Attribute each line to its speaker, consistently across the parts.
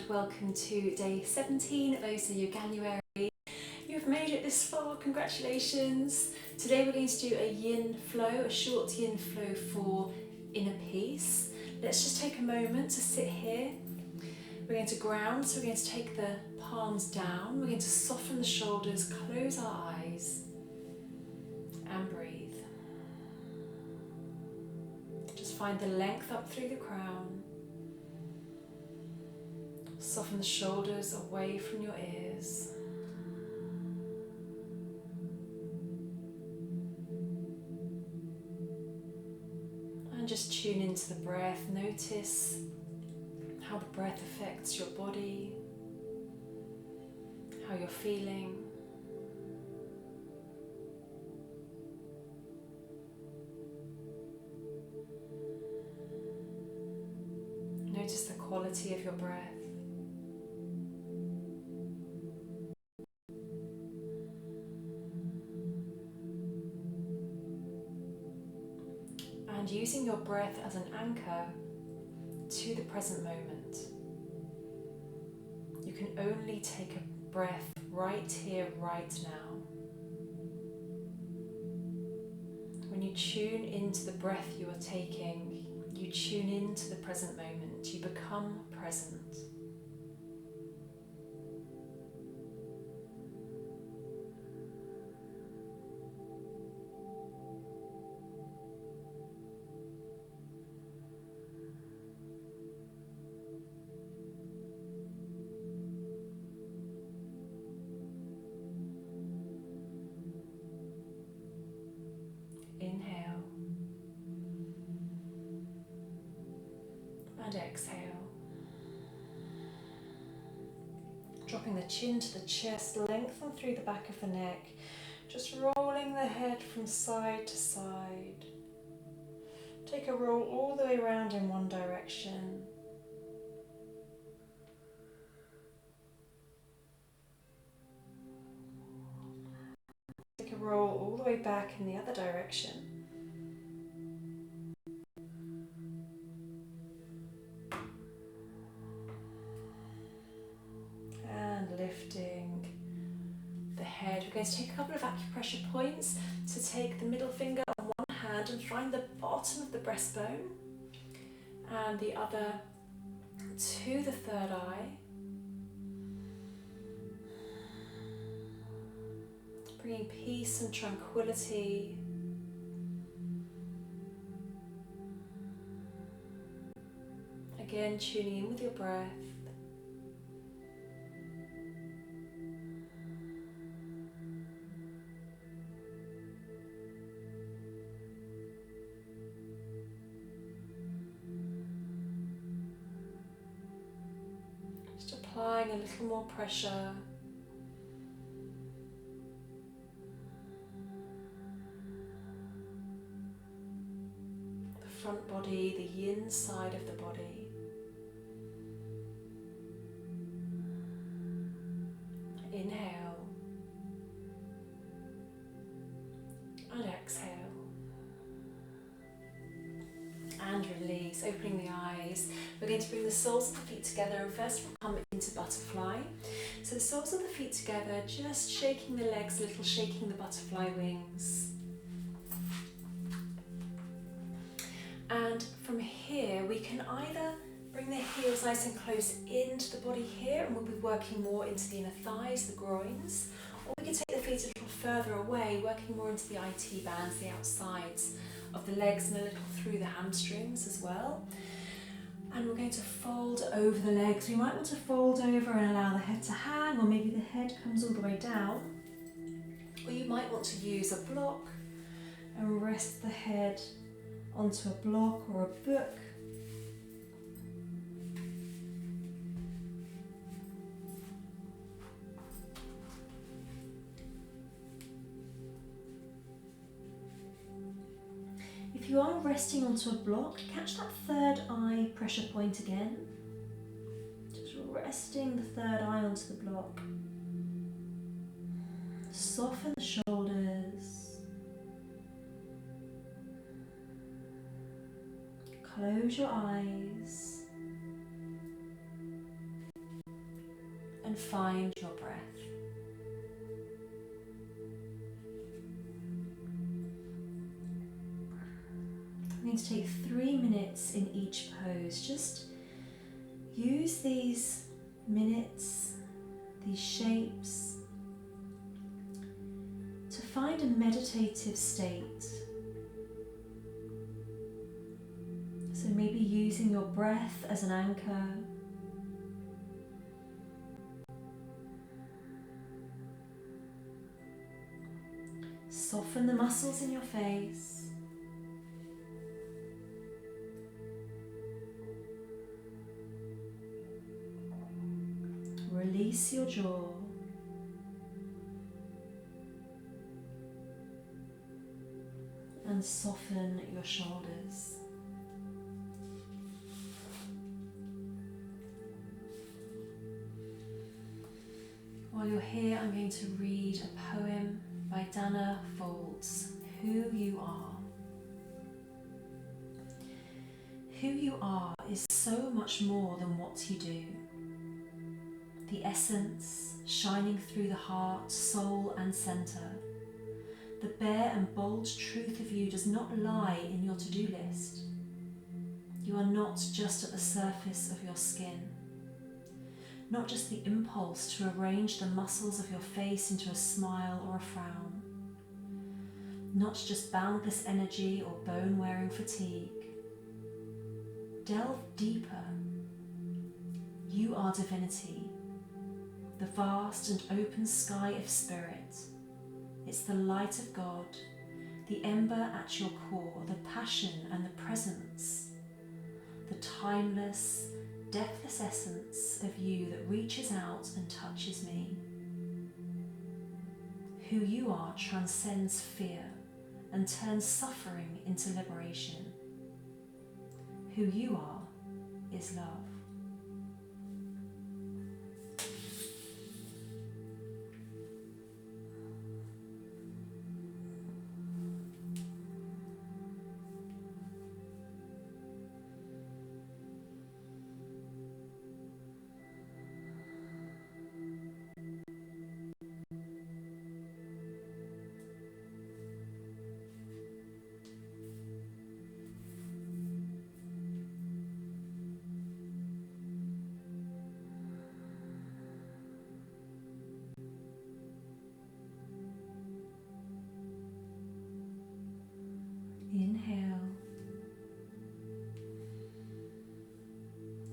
Speaker 1: and welcome to day 17 of Ohso January. You've made it this far, congratulations. Today we're going to do a yin flow, a short yin flow for inner peace. Let's just take a moment to sit here. We're going to ground, so we're going to take the palms down. We're going to soften the shoulders, close our eyes and breathe. Just find the length up through the crown. Soften the shoulders away from your ears. And just tune into the breath. Notice how the breath affects your body, how you're feeling. Notice the quality of your breath. And using your breath as an anchor to the present moment. You can only take a breath right here, right now. When you tune into the breath you are taking, you tune into the present moment. You become present. Inhale and exhale. Dropping the chin to the chest, lengthen through the back of the neck, just rolling the head from side to side. Take a roll all the way around in one direction. Take a roll all the way back in the other direction. And lifting the head. We're going to take a couple of acupressure points. So take the middle finger on one hand and find the bottom of the breastbone, and the other to the third eye. Bringing peace and tranquility. Again, tuning in with your breath. Just applying a little more pressure. Front body, the yin side of the body. Inhale and exhale. And release, opening the eyes. We're going to bring the soles of the feet together, and first we'll come into butterfly. So the soles of the feet together, just shaking the legs a little, shaking the butterfly wings. And from here, we can either bring the heels nice and close into the body here, and we'll be working more into the inner thighs, the groins, or we can take the feet a little further away, working more into the IT bands, the outsides of the legs, and a little through the hamstrings as well. And we're going to fold over the legs. We might want to fold over and allow the head to hang, or maybe the head comes all the way down. Or you might want to use a block and rest the head onto a block or a book. If you are resting onto a block, catch that third eye pressure point again. Just resting the third eye onto the block. Soften the shoulders. Close your eyes. and find your breath. I'm going to take 3 minutes in each pose. Just use these minutes, these shapes, to find a meditative state. So maybe using your breath as an anchor. Soften the muscles in your face. Release your jaw. And soften your shoulders. While you're here, I'm going to read a poem by Dana Folds, Who You Are. Who you are is so much more than what you do. The essence shining through the heart, soul and centre. The bare and bold truth of you does not lie in your to-do list. You are not just at the surface of your skin. Not just the impulse to arrange the muscles of your face into a smile or a frown. Not just boundless energy or bone-wearing fatigue. Delve deeper. You are divinity, the vast and open sky of spirit. It's the light of God, the ember at your core, the passion and the presence, the timeless, deathless essence of you that reaches out and touches me. Who you are transcends fear and turns suffering into liberation. Who you are is love. Inhale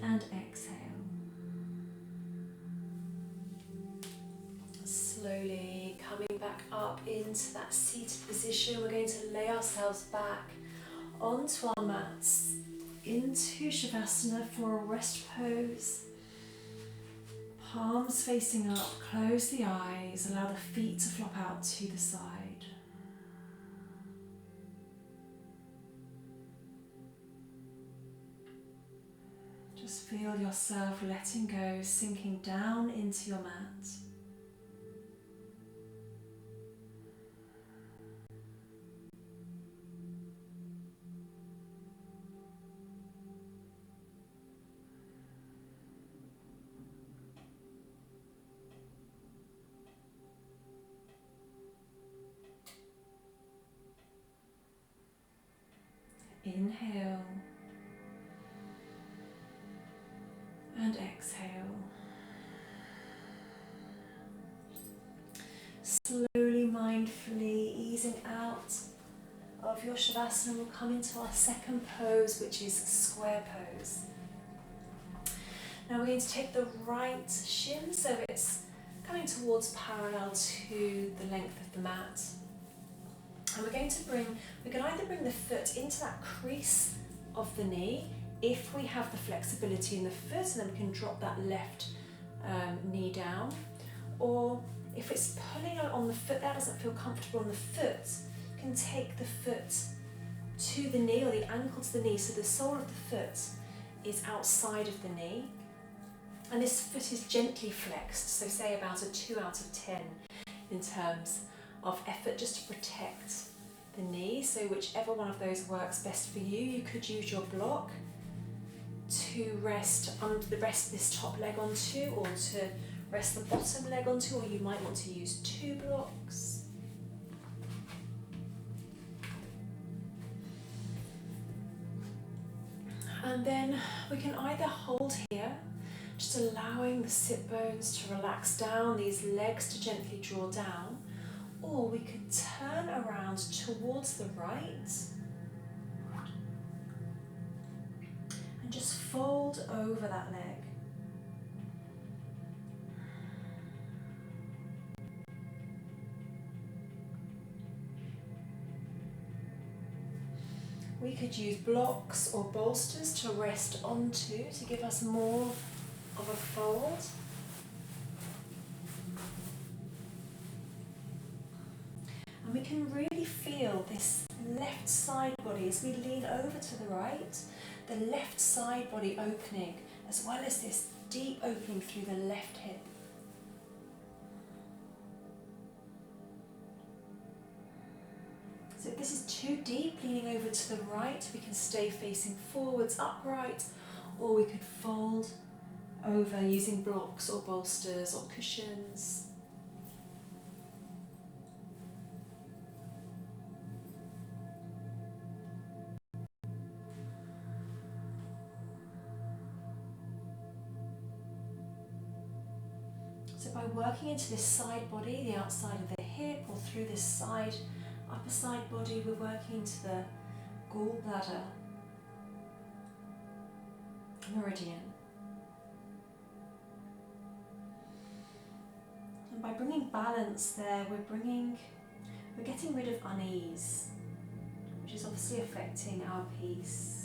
Speaker 1: and exhale. Slowly coming back up into that seated position, we're going to lay ourselves back onto our mats, into Shavasana for a rest pose. Palms facing up, close the eyes, allow the feet to flop out to the side. Just feel yourself letting go, sinking down into your mat. Inhale and exhale. Slowly, mindfully easing out of your Shavasana, we'll come into our second pose, which is square pose. Now we're going to take the right shin so it's coming towards parallel to the length of the mat. And we can either bring the foot into that crease of the knee if we have the flexibility in the foot, and then we can drop that left knee down. Or if it's pulling on the foot, that doesn't feel comfortable on the foot, you can take the foot to the knee or the ankle to the knee so the sole of the foot is outside of the knee. And this foot is gently flexed, so say about a 2 out of 10 in terms of effort, just to protect the knee. So whichever one of those works best for you. You could use your block to rest this top leg onto, or to rest the bottom leg onto, or you might want to use 2 blocks. And then we can either hold here, just allowing the sit bones to relax down, these legs to gently draw down, or we could turn around towards the right and just fold over that leg. We could use blocks or bolsters to rest onto to give us more of a fold. And we can really feel this left side body as we lean over to the right, the left side body opening, as well as this deep opening through the left hip. So if this is too deep, leaning over to the right, we can stay facing forwards, upright, or we could fold over using blocks or bolsters or cushions. So by working into this side body, the outside of the hip, or through this side, upper side body, we're working into the gallbladder meridian. And by bringing balance there, we're getting rid of unease, which is obviously affecting our peace.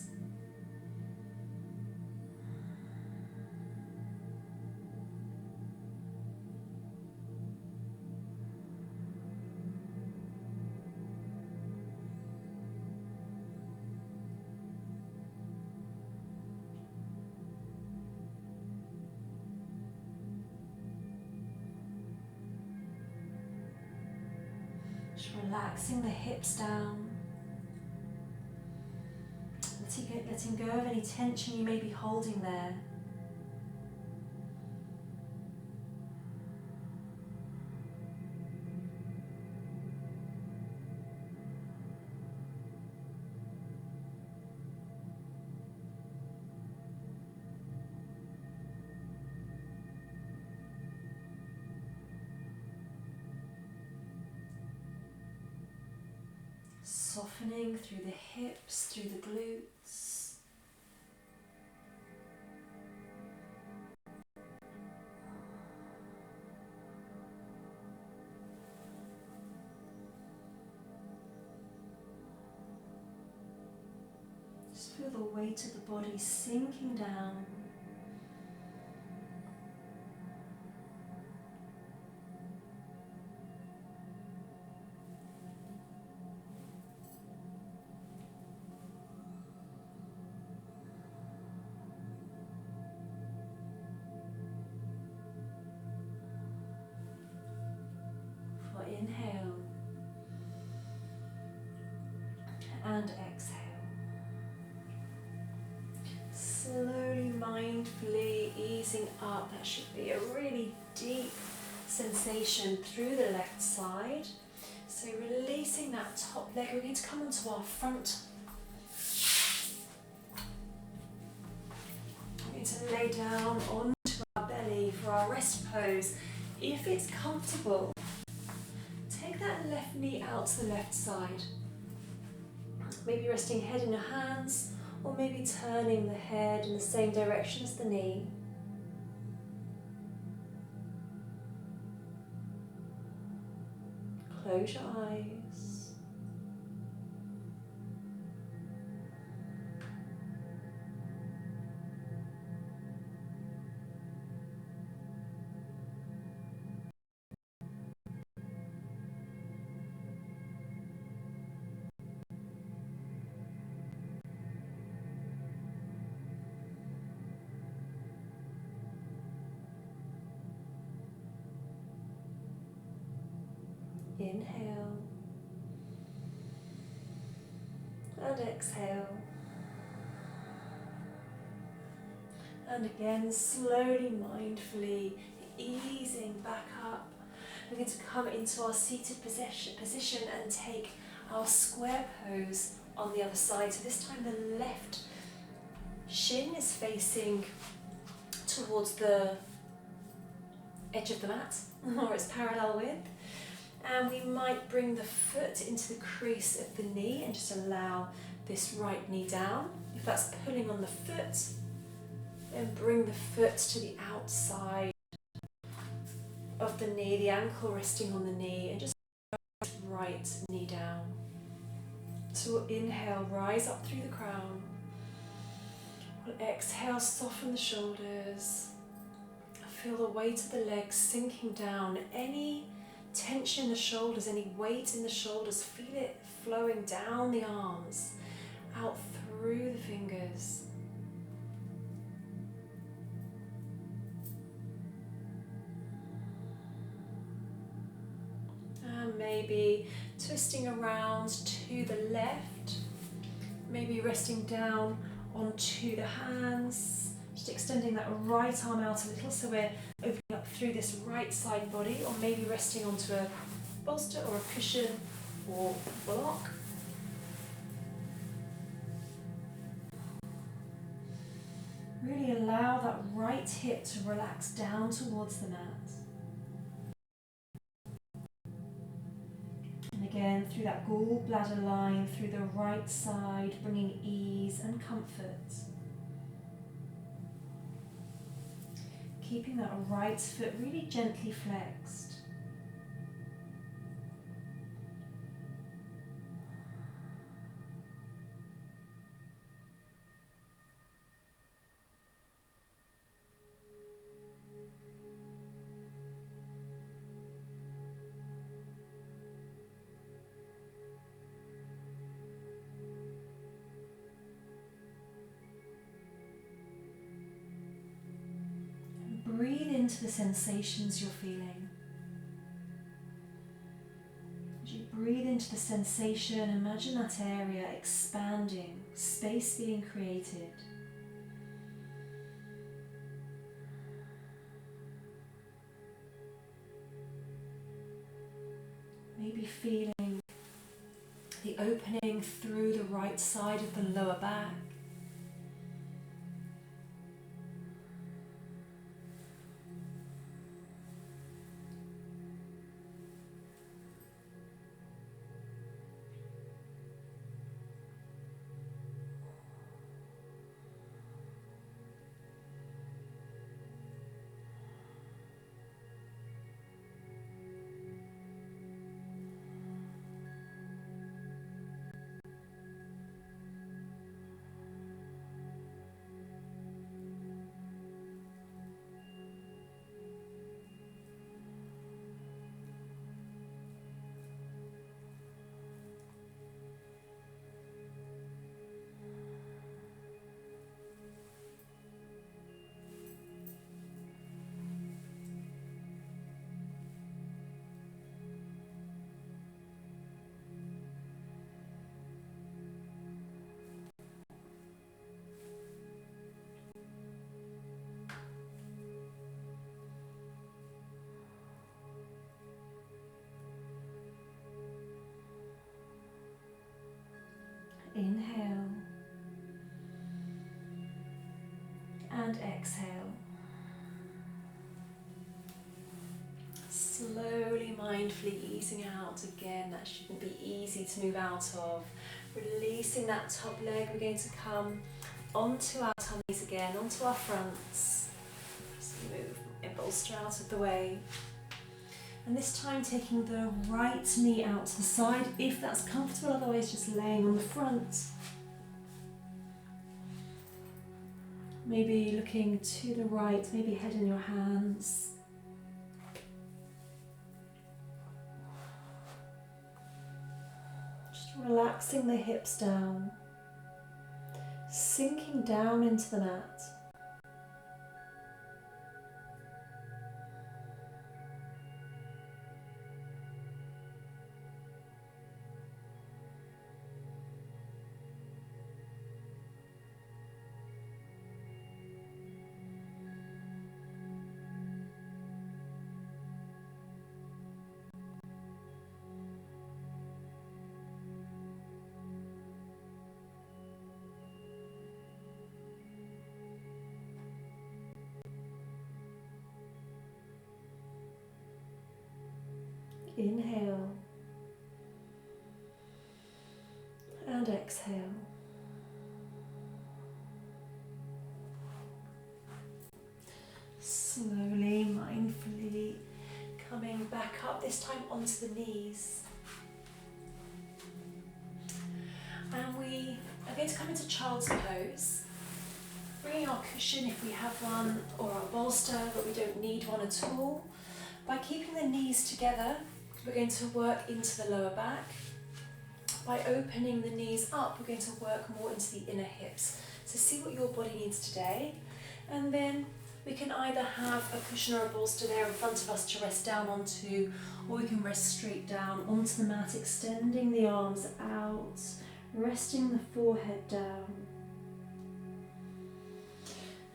Speaker 1: Just relaxing the hips down, letting go of any tension you may be holding there. Softening through the hips, through the glutes. Just feel the weight of the body sinking down. Inhale and exhale. Slowly, mindfully easing up. That should be a really deep sensation through the left side. So releasing that top leg, we're going to come onto our front. We're going to lay down onto our belly for our rest pose. If it's comfortable, take that left knee out to the left side. Maybe resting head in your hands, or maybe turning the head in the same direction as the knee. Close your eyes. Inhale and exhale. And again, slowly, mindfully, easing back up. We're going to come into our seated position and take our square pose on the other side. So this time the left shin is facing towards the edge of the mat, or it's parallel with. And we might bring the foot into the crease of the knee and just allow this right knee down. If that's pulling on the foot, then bring the foot to the outside of the knee, the ankle resting on the knee, and just right knee down. So we'll inhale, rise up through the crown. We'll exhale, soften the shoulders. Feel the weight of the legs sinking down. Any tension in the shoulders, any weight in the shoulders, feel it flowing down the arms, out through the fingers. And maybe twisting around to the left, maybe resting down onto the hands, just extending that right arm out a little so we're opening up through this right side body, or maybe resting onto a bolster or a cushion or block. Really allow that right hip to relax down towards the mat. And again, through that gallbladder line, through the right side, bringing ease and comfort. Keeping that right foot really gently flexed. Breathe into the sensations you're feeling. As you breathe into the sensation, imagine that area expanding, space being created. Maybe feeling the opening through the right side of the lower back. Inhale and exhale. Slowly, mindfully easing out. Again, that shouldn't be easy to move out of. Releasing that top leg, we're going to come onto our tummies again, onto our fronts. Just move a bolster out of the way. And this time taking the right knee out to the side if that's comfortable, otherwise just laying on the front. Maybe looking to the right, maybe head in your hands. Just relaxing the hips down, sinking down into the mat. Inhale and exhale. Slowly, mindfully coming back up, this time onto the knees. And we are going to come into child's pose, bringing our cushion if we have one, or our bolster, but we don't need one at all. By keeping the knees together, we're going to work into the lower back. By opening the knees up, we're going to work more into the inner hips. So see what your body needs today, and then we can either have a cushion or a bolster there in front of us to rest down onto, or we can rest straight down onto the mat, extending the arms out, resting the forehead down.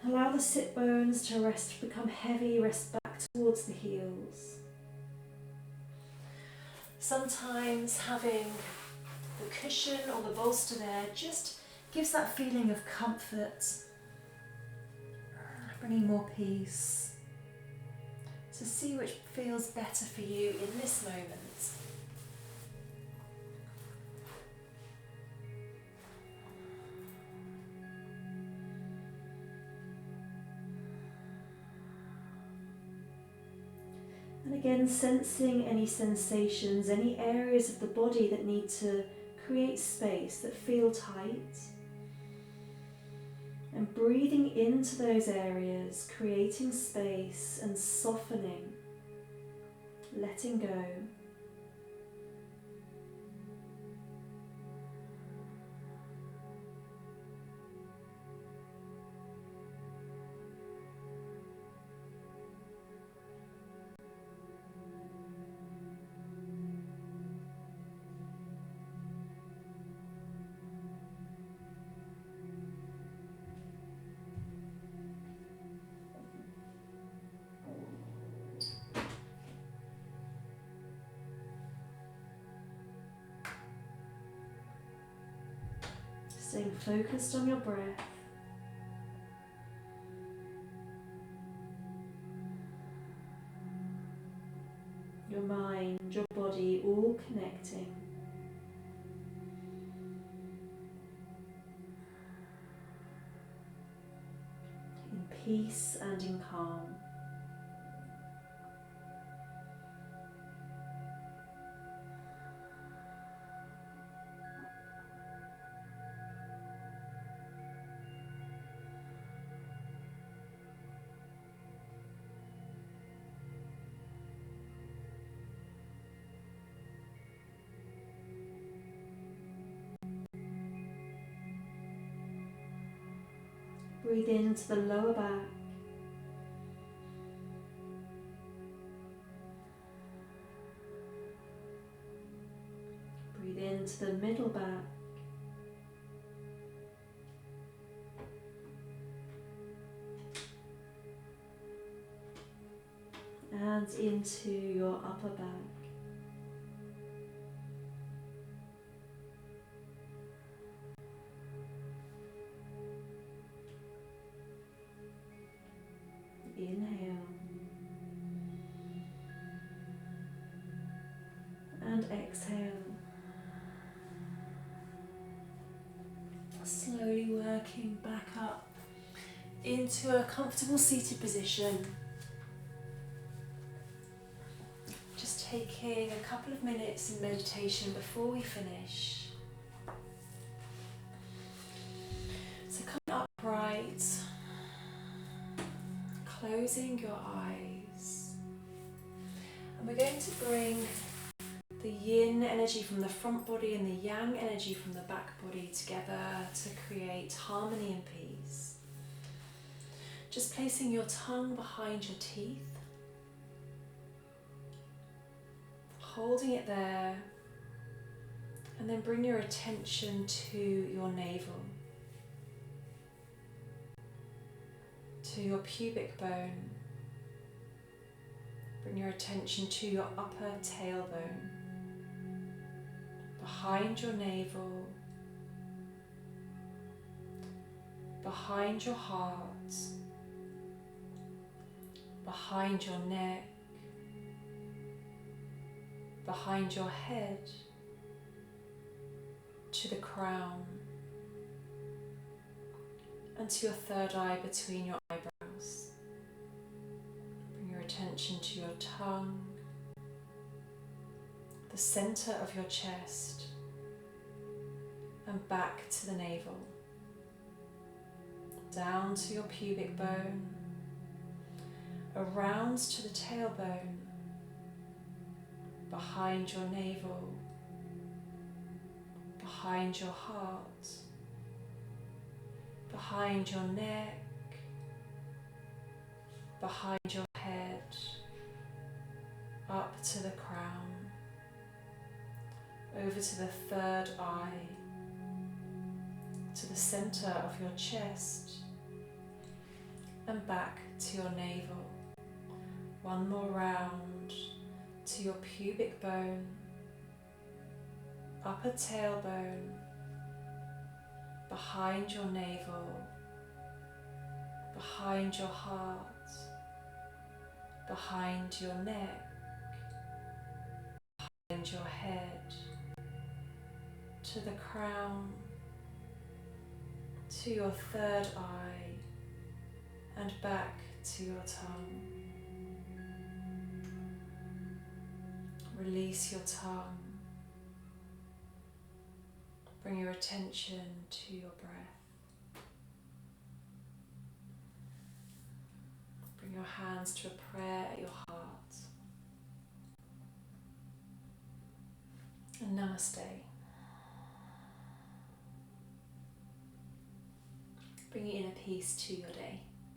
Speaker 1: Allow the sit bones to rest, become heavy, rest back towards the heels. Sometimes having the cushion or the bolster there just gives that feeling of comfort, bringing more peace. So see which feels better for you in this moment. And again, sensing any sensations, any areas of the body that need to create space, that feel tight. And breathing into those areas, creating space and softening, letting go. Staying focused on your breath. Your mind, your body, all connecting. In peace and in calm. Breathe into the lower back. Breathe into the middle back. And into your upper back. Inhale and exhale. Slowly working back up into a comfortable seated position. Just taking a couple of minutes in meditation before we finish. So coming upright. Closing your eyes, and we're going to bring the yin energy from the front body and the yang energy from the back body together to create harmony and peace. Just placing your tongue behind your teeth, holding it there, and then bring your attention to your navel, to your pubic bone. Bring your attention to your upper tailbone, behind your navel, behind your heart, behind your neck, behind your head to the crown and to your third eye between your eyebrows. Bring your attention to your tongue, the center of your chest, and back to the navel, down to your pubic bone, around to the tailbone, behind your navel, behind your heart, behind your neck, behind your head, up to the crown, over to the third eye, to the center of your chest, and back to your navel. One more round to your pubic bone, upper tailbone, behind your navel, behind your heart, behind your neck, behind your head, to the crown, to your third eye, and back to your tongue. Release your tongue. Bring your attention to your breath. Bring your hands to a prayer at your heart. And namaste. Bring inner peace to your day.